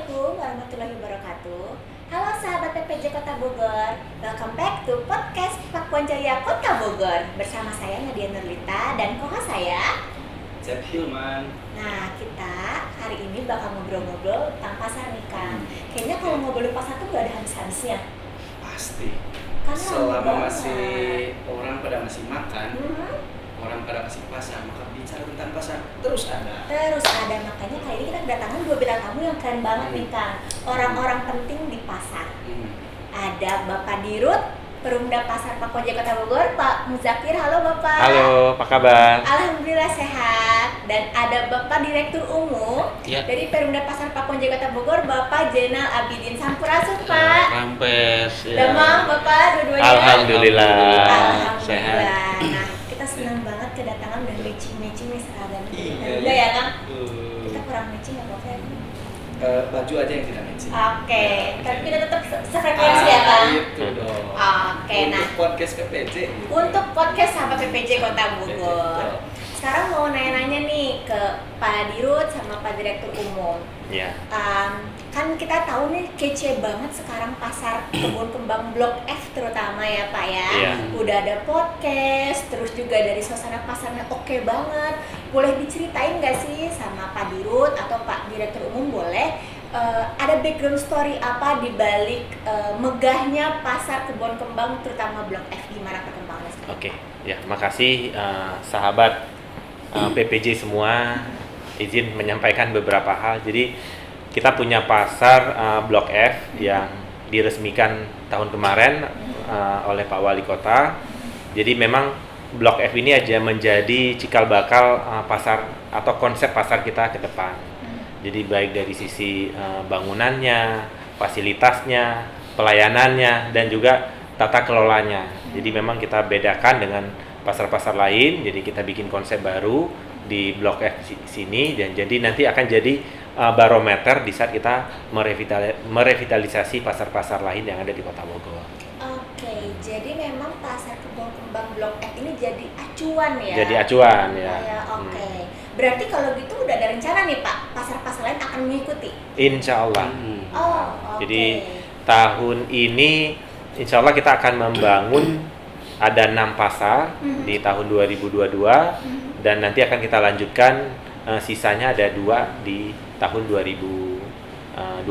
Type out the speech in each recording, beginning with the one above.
Assalamualaikum warahmatullahi wabarakatuh. Halo sahabat PPJ Kota Bogor, welcome back to podcast Pakuan Jaya Kota Bogor. Bersama saya Nadia Nurlita dan co-host saya Cep Hilman. Nah, kita hari ini bakal ngobrol-ngobrol tentang pasar nih Kang. Kayaknya kalau ngobrol pasar tuh gak ada habis-habisnya. Pasti. Karena Selama masih orang pada masih makan, orang pada masih pasar, maka bicara tentang pasar terus ada. Makanya kali ini kita kedatangan dua bintang tamu yang keren banget nih Kang. Orang-orang penting di pasar. Ada Bapak Dirut, Perumda Pasar Pakuan Jaya Kota Bogor, Pak Muzakir. Halo Bapak. Halo, apa kabar? Alhamdulillah sehat. Dan ada Bapak Direktur Umum dari Perumda Pasar Pakuan Jaya Kota Bogor, Bapak Jenal Abidin. Sampurasun Pak. Rampes. Demam Bapak dua-duanya. Alhamdulillah. Sehat. Nah, kita senang banget kedatangan dan matching nih seragam. Iya, Udah ya Kang? Betul. Kita kurang matching ya Pak Fer? Baju aja yang tidak matching. Oke, tapi kita tetap sefrekuensi ya Kang? Itu dong. Oke, nah. Untuk podcast PPJ. Untuk podcast sahabat PPJ Kota Bogor. Betul. Sekarang mau nanya-nanya nih ke Pak Dirut sama Pak Direktur Umum. Ya. Kan kita tahu nih kece banget sekarang pasar kebun kembang Blok F terutama ya Pak ya. Iya. Udah ada podcast, terus juga dari suasana pasarnya oke banget. Boleh diceritain nggak sih sama Pak Dirut atau Pak Direktur Umum boleh? Ada background story apa di balik megahnya pasar kebun kembang terutama Blok F, gimana perkembangannya sekarang? Oke. Ya, makasih sahabat PPJ semua. Izin menyampaikan beberapa hal. Jadi kita punya pasar Blok F yang diresmikan tahun kemarin oleh Pak Wali Kota. Jadi memang Blok F ini aja menjadi cikal bakal pasar atau konsep pasar kita ke depan. Jadi baik dari sisi bangunannya, fasilitasnya, pelayanannya, dan juga tata kelolanya. Jadi memang kita bedakan dengan pasar-pasar lain. Jadi kita bikin konsep baru di Blok F sini, dan jadi nanti akan jadi barometer di saat kita merevitalisasi pasar-pasar lain yang ada di Kota Bogor. Oke, jadi memang pasar kebun kembang Blok F ini jadi acuan ya? Jadi acuan ya. Oke. Berarti kalau gitu udah ada rencana nih Pak, pasar-pasar lain akan mengikuti? Insya Allah. Oh, oke. Jadi tahun ini insya Allah kita akan membangun ada 6 pasar di tahun 2022, dan nanti akan kita lanjutkan sisanya ada 2 di tahun 2023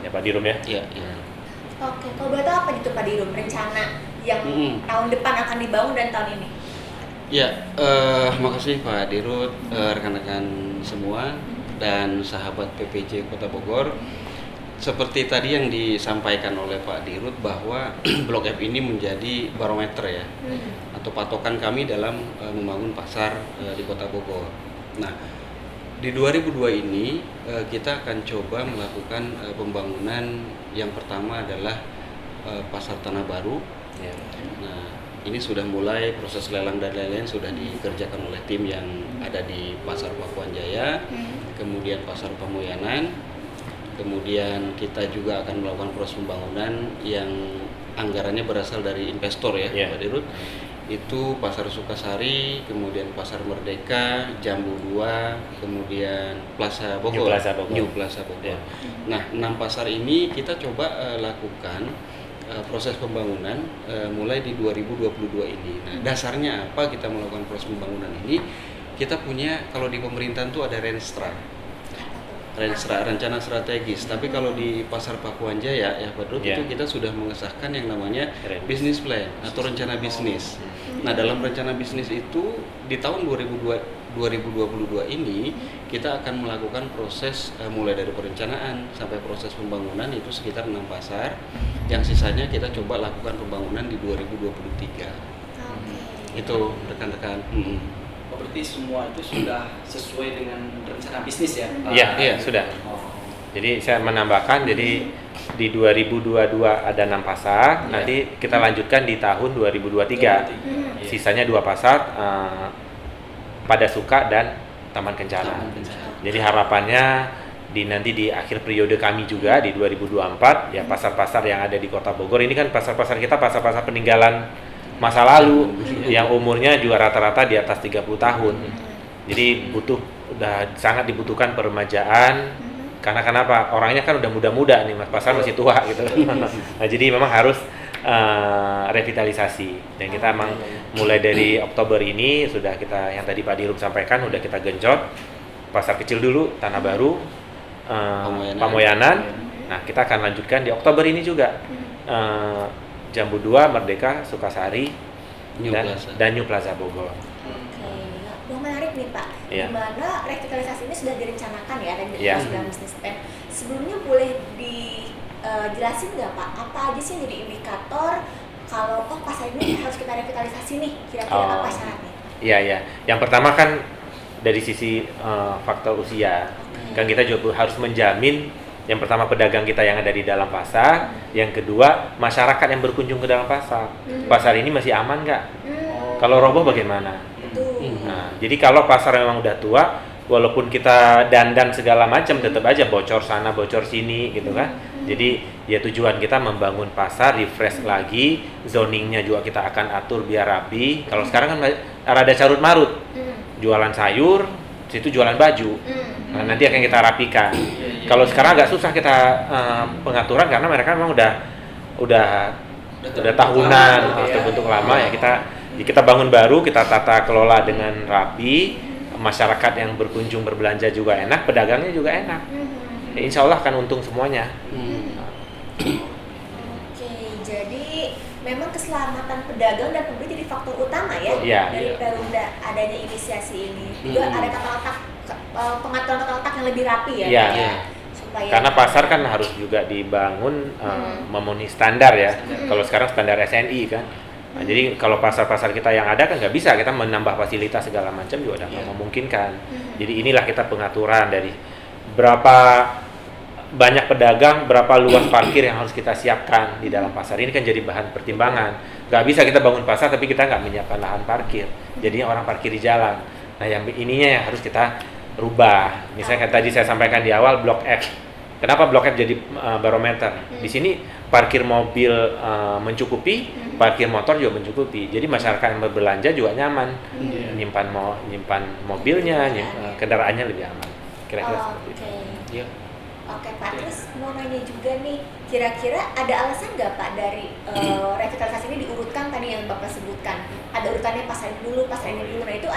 ya Pak Dirum ya? Iya. Oke, kalau boleh tahu apa gitu Pak Dirum rencana yang tahun depan akan dibangun dan tahun ini? Ya, makasih Pak Dirut, rekan-rekan semua dan sahabat PPJ Kota Bogor. Seperti tadi yang disampaikan oleh Pak Dirut bahwa Blok F ini menjadi barometer ya, atau patokan kami dalam membangun pasar di Kota Bogor. Nah, di 2002 ini kita akan coba melakukan pembangunan yang pertama adalah pasar Tanah Baru. Ya. Nah, ini sudah mulai proses lelang dan lain-lain sudah dikerjakan oleh tim yang ada di Pasar Pakuan Jaya, kemudian Pasar Pamoyanan, kemudian kita juga akan melakukan proses pembangunan yang anggarannya berasal dari investor ya, Pak Dirut. Itu Pasar Sukasari, kemudian Pasar Merdeka, Jambu 2, kemudian Plaza Bogor. New Plaza Bogor. Yeah. Nah, 6 pasar ini kita coba lakukan proses pembangunan mulai di 2022 ini. Nah, dasarnya apa kita melakukan proses pembangunan ini? Kita punya, kalau di pemerintahan itu ada Renstra, rencana strategis. Tapi kalau di Pasar Pakuan Jaya ya Pak Dirut, itu kita sudah mengesahkan yang namanya business plan atau rencana bisnis. Nah, dalam rencana bisnis itu di tahun 2022 ini kita akan melakukan proses mulai dari perencanaan sampai proses pembangunan itu sekitar 6 pasar. Yang sisanya kita coba lakukan pembangunan di 2023. Itu rekan-rekan. Berarti semua itu sudah sesuai dengan rencana bisnis ya? Iya, sudah. Jadi saya menambahkan, jadi di 2022 ada 6 pasar, nanti kita lanjutkan di tahun 2023. Sisanya 2 pasar, Pada Suka dan Taman Kencana. Jadi harapannya nanti di akhir periode kami juga di 2024 ya, pasar-pasar yang ada di Kota Bogor ini kan pasar-pasar kita pasar-pasar peninggalan masa lalu yang umurnya juga rata-rata di atas 30 tahun. Jadi udah sangat dibutuhkan peremajaan Karena kenapa? Orangnya kan udah muda-muda nih, Mas, pasar masih tua gitu. Nah, jadi memang harus revitalisasi. Dan kita emang mulai dari Oktober ini sudah kita, yang tadi Pak Dirut sampaikan, udah kita genjot pasar kecil dulu, Tanah Baru, Pamoyanan. Nah, kita akan lanjutkan di Oktober ini juga. Jambu 2, Merdeka, Sukasari, dan New Plaza Bogor. Wah, menarik nih Pak, Iya. dimana revitalisasi ini sudah direncanakan ya, dan Iya. dalam bisnis plan. Sebelumnya boleh dijelasin nggak Pak, apa aja sih yang jadi indikator kalau pasar ini harus kita revitalisasi nih, kira-kira apa syaratnya? Iya, iya. Yang pertama kan dari sisi faktor usia. Kan kita juga harus menjamin yang pertama pedagang kita yang ada di dalam pasar, yang kedua masyarakat yang berkunjung ke dalam pasar. Pasar ini masih aman nggak? Kalau roboh bagaimana? Nah, jadi kalau pasar memang udah tua, walaupun kita dandan segala macam, tetap aja bocor sana, bocor sini, gitu kan. Jadi ya tujuan kita membangun pasar, refresh lagi, zoningnya juga kita akan atur biar rapi. Kalau sekarang kan rada carut marut, jualan sayur, situ jualan baju. Nah, nanti akan kita rapikan. Kalau sekarang agak susah kita pengaturan karena mereka memang udah tahunan, terbentuk lama ya. Kita bangun baru, kita tata kelola dengan rapi, masyarakat yang berkunjung berbelanja juga enak, pedagangnya juga enak. Ya, insya Allah akan untung semuanya. Oke, jadi memang keselamatan pedagang dan pembeli jadi faktor utama ya, dari Perumda adanya inisiasi ini. Juga ada tata letak, pengaturan tata letak yang lebih rapi ya. Iya. Supaya Karena pasar kan harus juga dibangun memenuhi standar ya. Kalau sekarang standar SNI kan. Nah, jadi kalau pasar-pasar kita yang ada kan nggak bisa kita menambah fasilitas segala macam juga udah nggak memungkinkan. Jadi inilah kita pengaturan dari berapa banyak pedagang, berapa luas parkir yang harus kita siapkan di dalam pasar. Ini kan jadi bahan pertimbangan. Nggak bisa kita bangun pasar tapi kita nggak menyiapkan lahan parkir. Jadinya orang parkir di jalan. Nah, yang ininya yang harus kita rubah. Misalnya kayak tadi saya sampaikan di awal Blok F. Kenapa Blok F jadi barometer? Di sini parkir mobil mencukupi, parkir motor juga mencukupi. Jadi masyarakat yang berbelanja juga nyaman, nyimpan mobilnya, kendaraannya lebih aman. Kira-kira seperti itu. Iya. Oke Pak, terus mau nanya juga nih, kira-kira ada alasan nggak Pak dari revitalisasi ini diurutkan tadi yang Bapak sebutkan? Ada urutannya pasar ini dulu, pasar ini dulu. Nah itu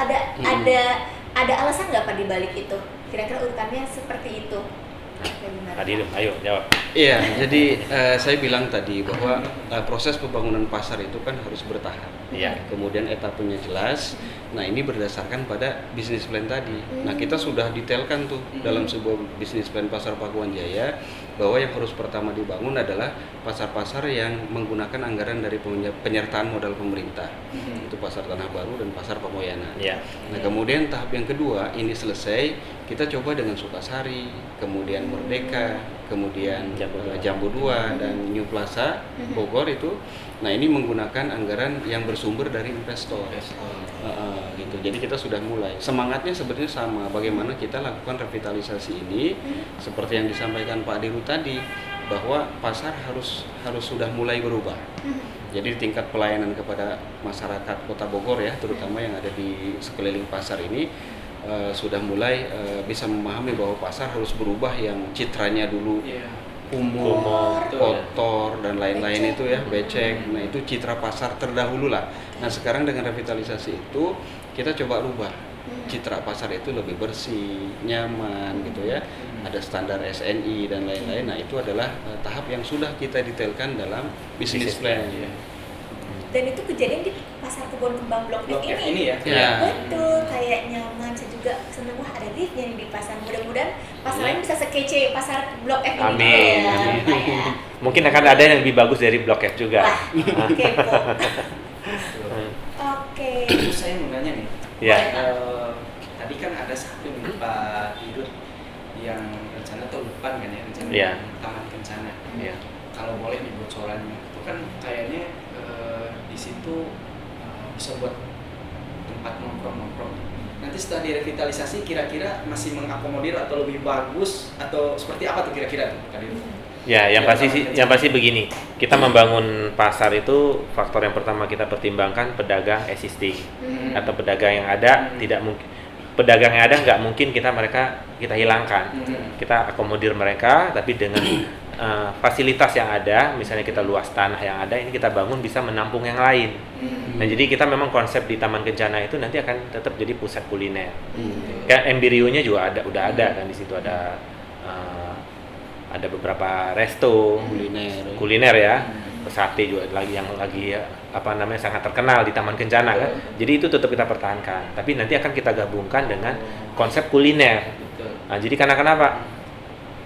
ada alasan nggak Pak di balik itu? Kira-kira urutannya seperti itu? Adil, ayo jawab. Iya, jadi saya bilang tadi bahwa proses pembangunan pasar itu kan harus bertahap. Iya. Kemudian etapenya jelas. Nah, ini berdasarkan pada bisnis plan tadi. Nah, kita sudah detailkan tuh dalam sebuah bisnis plan Pasar Pakuan Jaya bahwa yang harus pertama dibangun adalah pasar-pasar yang menggunakan anggaran dari penyertaan modal pemerintah. Itu Pasar Tanah Baru dan Pasar Pamoyanan. Iya. Nah, kemudian tahap yang kedua ini selesai, kita coba dengan Sukasari, kemudian Merdeka, kemudian Jambu 2 dan New Plaza Bogor itu. Nah, ini menggunakan anggaran yang bersumber dari investor. Gitu. Jadi kita sudah mulai. Semangatnya sebenarnya sama. Bagaimana kita lakukan revitalisasi ini seperti yang disampaikan Pak Dirut tadi, bahwa pasar harus sudah mulai berubah. Jadi tingkat pelayanan kepada masyarakat Kota Bogor ya, terutama yang ada di sekeliling pasar ini sudah mulai bisa memahami bahwa pasar harus berubah yang citranya dulu kumuh, kotor dan lain-lain itu ya, becek. Nah, itu citra pasar terdahulu lah. Nah, sekarang dengan revitalisasi itu kita coba rubah. Citra pasar itu lebih bersih, nyaman gitu ya. Ada standar SNI dan lain-lain. Nah, itu adalah tahap yang sudah kita detailkan dalam bisnis plan. Dan itu kejadian di Pasar Kebon Kembang Blok F ini ya? Betul, kayak nyaman. Saya juga seneng, wah ada liftnya nih di pasar. Mudah-mudahan pasar lain bisa sekece Pasar Blok F ini. Amin. Ya. Mungkin akan ada yang lebih bagus dari Blok F juga. Wah, kepo. Oke. Terus saya mau nanya nih. Ya. Tadi kan ada satu nih Pak Dirut yang rencana tahun depan kan ya, rencana Taman Kencana. Iya. Kalau boleh nih bocorannya, itu kan kayaknya di situ bisa buat tempat nongkrong. Nanti setelah direvitalisasi kira-kira masih mengakomodir atau lebih bagus atau seperti apa tuh kira-kira tuh Pak Dirut? Ya, yang pasti begini. Kita membangun pasar itu faktor yang pertama kita pertimbangkan pedagang existing atau pedagang yang ada tidak mungkin. pedagang yang ada nggak mungkin kita hilangkan. Hmm. Kita akomodir mereka, tapi dengan fasilitas yang ada, misalnya kita luas tanah yang ada, ini kita bangun bisa menampung yang lain. Nah, jadi kita memang konsep di Taman Kencana itu nanti akan tetap jadi pusat kuliner. Kayak embirionya juga udah ada kan, di situ ada beberapa resto kuliner ya. Sate juga yang lagi sangat terkenal di Taman Kencana kan. Jadi itu tetap kita pertahankan, tapi nanti akan kita gabungkan dengan konsep kuliner. Betul. Nah, jadi karena kenapa?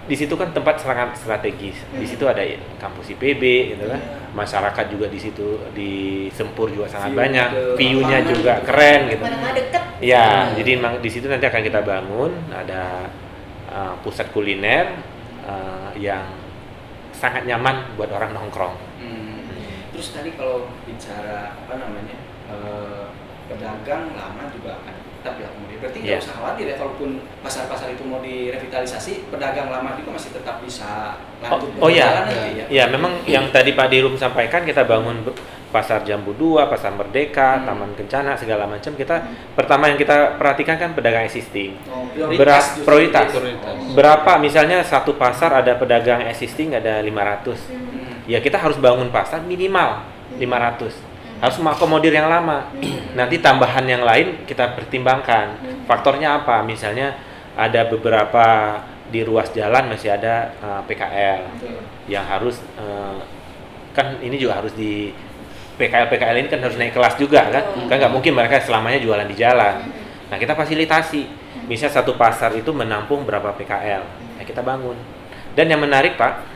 Di situ kan tempat sangat strategis. Di situ ada kampus IPB gitu kan. Masyarakat juga di situ di Sempur juga sangat View banyak. ke View-nya lapangan juga gitu. keren gitu. Mana-mana deket. Ya, jadi memang di situ nanti akan kita bangun ada pusat kuliner yang sangat nyaman buat orang nongkrong. Terus tadi kalau bicara pedagang lama juga akan tetap diakomodir. Berarti nggak Iya. usah khawatir ya, kalaupun pasar-pasar itu mau direvitalisasi, pedagang lama juga masih tetap bisa lanjut Iya. nanti ya. Ya, memang yang tadi Pak Dirum sampaikan, kita bangun pasar Jambu 2, pasar Merdeka, Taman Kencana segala macam. Pertama yang kita perhatikan kan pedagang existing. Prioritas. Prioritas. Berapa misalnya satu pasar ada pedagang existing ada 500. Ya kita harus bangun pasar minimal 500. Harus mengakomodir yang lama. Nanti tambahan yang lain kita pertimbangkan. Faktornya apa? Misalnya ada beberapa di ruas jalan masih ada PKL yang harus kan ini juga harus di PKL ini kan harus naik kelas juga kan. Kan nggak mungkin mereka selamanya jualan di jalan. Nah, kita fasilitasi. Misal satu pasar itu menampung berapa PKL. Nah, kita bangun. Dan yang menarik, Pak,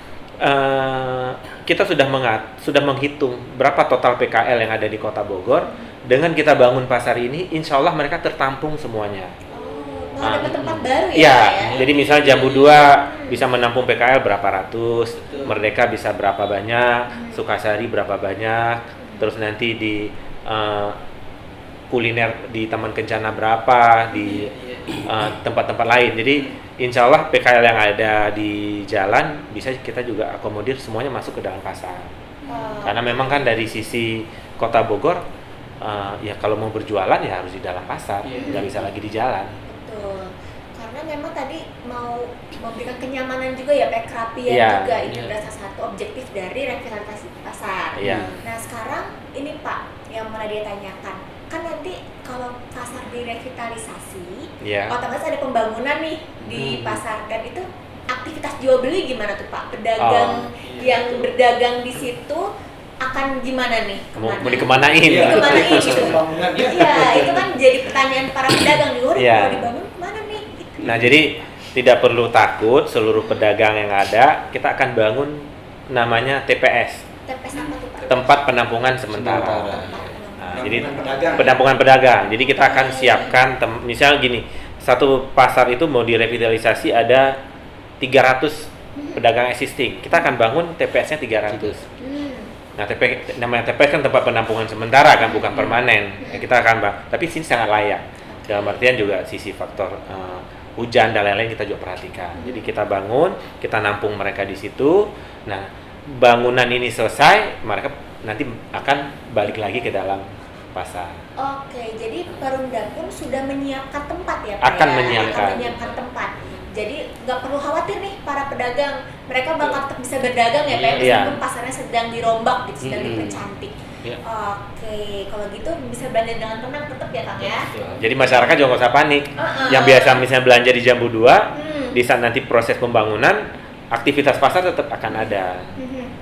kita sudah menghitung berapa total PKL yang ada di Kota Bogor. Dengan kita bangun pasar ini, insya Allah mereka tertampung semuanya. Malah dapat tempat baru ya. Iya, Pak, ya? jadi misal Jambu 2 bisa menampung PKL berapa ratus, Merdeka bisa berapa banyak, Sukasari berapa banyak, terus nanti di kuliner di Taman Kencana berapa, di tempat-tempat lain. Jadi insya Allah PKL yang ada di jalan bisa kita juga akomodir semuanya masuk ke dalam pasar. Karena memang kan dari sisi Kota Bogor, ya kalau mau berjualan ya harus di dalam pasar, nggak bisa lagi di jalan. Betul. Karena memang tadi mau memberikan kenyamanan juga ya, Pak, kerapian Iya. juga. Itu adalah salah satu objektif dari revitalisasi pasar. Iya. Nah, sekarang ini Pak, yang mana dia tanyakan, kan nanti kalau pasar direvitalisasi, Iya. otomatis ada pembangunan nih di pasar, dan itu aktivitas jual beli gimana tuh Pak? Pedagang yang berdagang di situ akan gimana nih? Mau dikemanain? Iya, Dikemanain proses gitu. pembangunan ya. Iya, itu kan jadi pertanyaan para pedagang nih. Iya. Mau dibangun kemana nih? Gitu. Nah, jadi tidak perlu takut, seluruh pedagang yang ada, kita akan bangun namanya TPS, TPS apa tuh Pak? tempat penampungan sementara. Penampungan Jadi pedagang. penampungan pedagang. Jadi kita akan siapkan, misal gini, satu pasar itu mau direvitalisasi ada 300 pedagang existing. Kita akan bangun TPS-nya 300. Nah, namanya TPS kan tempat penampungan sementara kan, bukan permanen. Kita akan tapi sini sangat layak. Dalam artian juga sisi faktor hujan dan lain-lain kita juga perhatikan. Jadi kita bangun, kita nampung mereka di situ. Nah, bangunan ini selesai, mereka nanti akan balik lagi ke dalam pasar. Oke, jadi Perumda pun sudah menyiapkan tempat ya Pak? Akan ya? menyiapkan. Akan menyiapkan tempat. Jadi nggak perlu khawatir nih para pedagang, mereka bakal tetap bisa berdagang ya Pak, ya, Iya. meskipun pasarnya sedang dirombak, gitu, sedang dipercantik. Iya. Oke, kalau gitu bisa belanja dengan tenang tetap ya Kang ya? Jadi masyarakat juga nggak usah panik. Yang biasa misalnya belanja di Jambu 2, di saat nanti proses pembangunan, aktivitas pasar tetap akan ada.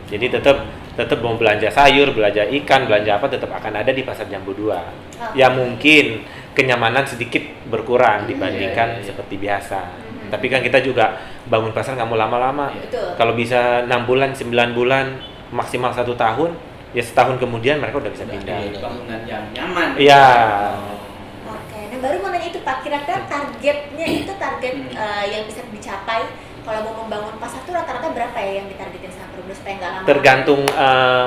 Jadi tetap mau belanja sayur, belanja ikan, belanja apa tetap akan ada di pasar Jambu 2. Ya mungkin kenyamanan sedikit berkurang dibandingkan seperti biasa. Tapi kan kita juga bangun pasar nggak mau lama-lama. Betul. Kalau bisa 6 bulan, 9 bulan, maksimal 1 tahun, ya setahun kemudian mereka udah bisa pindah. Bangunan yang nyaman. Iya. Oke, nah baru mau nanya itu Pak, kira-kira targetnya itu target yang bisa dicapai kalau mau membangun pasar tuh rata-rata berapa ya yang ditargetin sama Perumda supaya nggak lama? Tergantung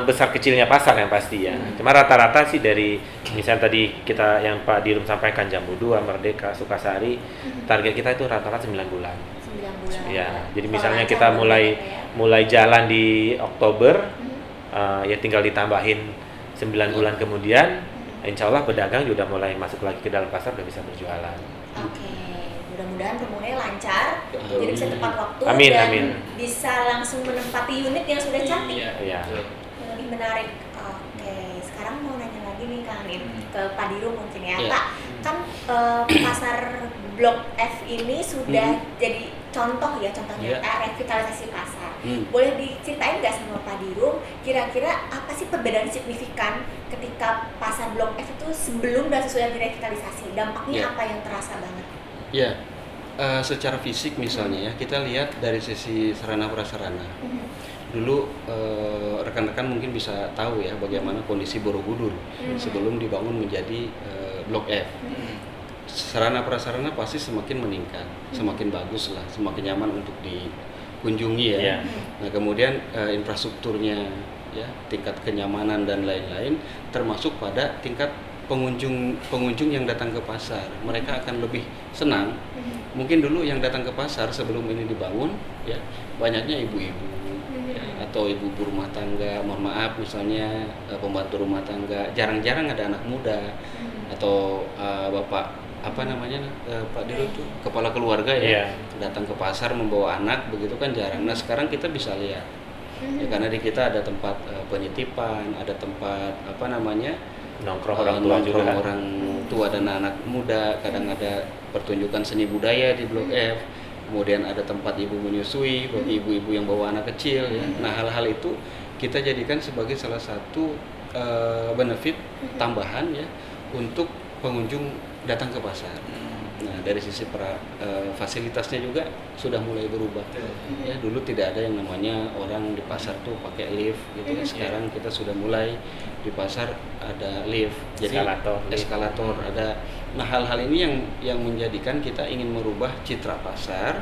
besar kecilnya pasar yang pasti ya. Cuma rata-rata sih dari misalnya tadi kita yang Pak Dirum sampaikan Jambu 2, Merdeka, Sukasari, target kita itu rata-rata 9 bulan. 9 bulan. Ya, jadi Kalau misalnya lancar kita berarti ya. mulai jalan di Oktober, ya tinggal ditambahin 9 bulan kemudian, insya Allah pedagang juga mulai masuk lagi ke dalam pasar udah bisa berjualan. Oke, mudah-mudahan pembangunannya lancar, Betul. jadi bisa tepat waktu Amin, dan amin. bisa langsung menempati unit yang sudah cantik. Iya. Iya. Betul. Yang lebih menarik. Oke, sekarang mau nanya lagi nih Kang Nin ke Pak Diru mungkin ya. Iya. Pak, kan pasar Blok F ini sudah jadi contoh ya, contohnya Iya. revitalisasi pasar. Hmm. Boleh diceritain nggak sama Pak Diru, kira-kira apa sih perbedaan signifikan ketika pasar Blok F itu sebelum dan sesudah direvitalisasi? Dampaknya Iya. apa yang terasa banget? Ya, secara fisik misalnya ya, kita lihat dari sisi sarana prasarana. Dulu rekan-rekan mungkin bisa tahu ya bagaimana kondisi Borobudur sebelum dibangun menjadi Blok F. Sarana prasarana pasti semakin meningkat, semakin bagus lah, semakin nyaman untuk dikunjungi ya. Iya. Nah kemudian infrastrukturnya, ya tingkat kenyamanan dan lain-lain, termasuk pada tingkat pengunjung yang datang ke pasar, mereka akan lebih senang. Mungkin dulu yang datang ke pasar sebelum ini dibangun, ya banyaknya ibu-ibu, ya, atau ibu rumah tangga, mohon maaf misalnya pembantu rumah tangga, jarang-jarang ada anak muda atau bapak apa namanya Pak Diru itu kepala keluarga ya, Iya. datang ke pasar membawa anak, begitu kan jarang. Nah sekarang kita bisa lihat ya, karena di kita ada tempat penitipan, ada tempat apa namanya Nongkrong orang tua juga. nongkrong orang tua dan anak muda, kadang ada pertunjukan seni budaya di Blok F, kemudian ada tempat ibu menyusui bagi ibu-ibu yang bawa anak kecil ya. Nah hal-hal itu kita jadikan sebagai salah satu benefit tambahan ya untuk pengunjung datang ke pasar. Nah dari sisi fasilitasnya juga sudah mulai berubah. Ya dulu tidak ada yang namanya orang di pasar tuh pakai lift gitu ya. Sekarang kita sudah mulai di pasar ada lift, jadi Eskalator, lift. eskalator ada. Nah hal-hal ini yang menjadikan kita ingin merubah citra pasar.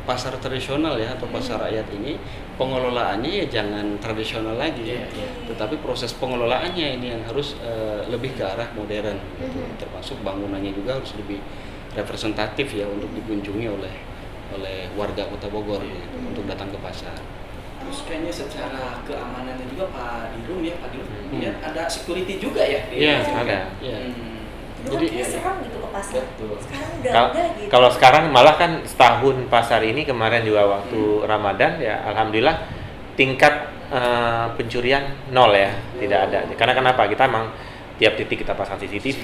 Pasar tradisional ya atau pasar rakyat ini pengelolaannya ya jangan tradisional lagi ya. Tetapi proses pengelolaannya ini yang harus lebih ke arah modern gitu. Termasuk bangunannya juga harus lebih representatif ya untuk dikunjungi oleh warga Kota Bogor gitu, untuk datang ke pasar. Terus kayaknya secara keamanannya juga Pak Dirum ya, Pak Dirum lihat ada security juga ya di Iya, sini kan? ada. Iya. Dulu Jadi, kayaknya serem gitu ke pasar. Betul. Sekarang udah Kal- enggak gitu. Kalau sekarang malah kan setahun pasar ini kemarin juga waktu Ramadan ya alhamdulillah tingkat pencurian nol ya, tidak ada. Karena kenapa? Kita emang tiap titik kita pasang CCTV,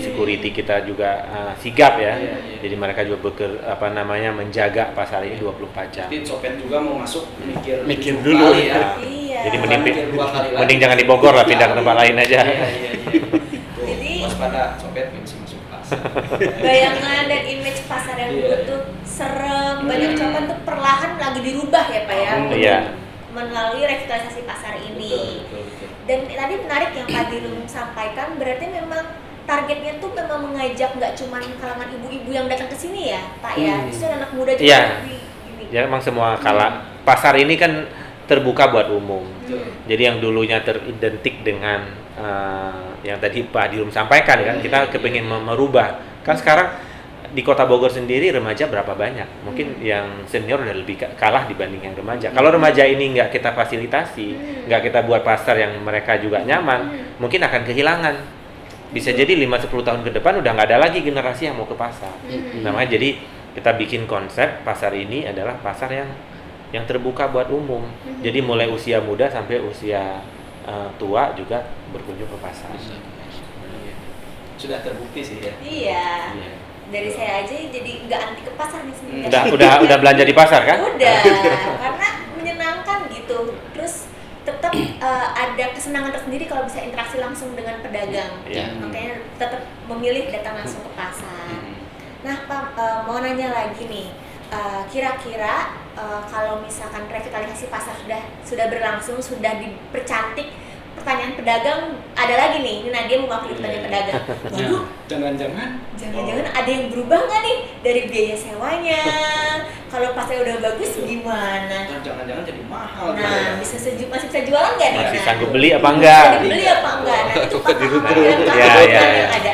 security kita juga sigap ya. Iya. Jadi mereka juga menjaga pasar ini 24 jam. Jadi copet juga mau masuk mikir Mikir 7 dulu kali Nah, ya. Iya. Jadi Mikir mending 2 kali lagi. mending jangan di Bogor lah, pindah ke tempat lain aja. Iya. Jadi- waspada copet yang bisa masuk pasar. Bayangan dan image pasar yang dulu Iya. tuh serem, banyak copet tuh perlahan lagi dirubah ya Pak ya. Iya. Melalui revitalisasi pasar ini. Betul. Dan tadi menarik yang Pak Dirun sampaikan, berarti memang targetnya tuh memang mengajak nggak cuma kalangan ibu-ibu yang datang ke sini ya Pak ya, justru anak muda juga Iya. lebih ini. Ya emang semua pasar ini kan terbuka buat umum. Betul. Jadi yang dulunya teridentik dengan yang tadi Pak Dirum sampaikan kan, kita kepingin merubah. Kan sekarang di Kota Bogor sendiri remaja berapa banyak? Mungkin yang senior udah lebih kalah dibanding yang remaja. Kalau remaja ini nggak kita fasilitasi, nggak kita buat pasar yang mereka juga nyaman, mungkin akan kehilangan. Bisa jadi 5-10 tahun ke depan udah nggak ada lagi generasi yang mau ke pasar. Namanya jadi kita bikin konsep pasar ini adalah pasar yang terbuka buat umum. Jadi mulai usia muda sampai usia tua juga berkunjung ke pasar. Iya. Sudah terbukti sih ya. Iya. Iya. Dari saya aja jadi nggak anti ke pasar nih sebenarnya. Udah belanja di pasar kan? Udah, karena menyenangkan gitu. Terus tetap ada kesenangan tersendiri kalau bisa interaksi langsung dengan pedagang. Iya. Makanya tetap memilih datang langsung ke pasar. Nah, Pak, mau nanya lagi nih. Kira-kira kalau misalkan revitalisasi pasar sudah berlangsung, sudah dipercantik, pertanyaan pedagang ada lagi nih. Ini Nadia mewakili pertanyaan pedagang. Waduh, jangan-jangan ada yang berubah nggak nih dari biaya sewanya? Kalau pasarnya udah bagus gimana? Dan jangan-jangan jadi mahal. Nah, masih bisa jualan nggak nih? Masih Nah, sanggup beli apa enggak? Bisa dibeli apa enggak? Nah, itu Pak Dirut pengalaman Iya, yang iya, yang iya. ada.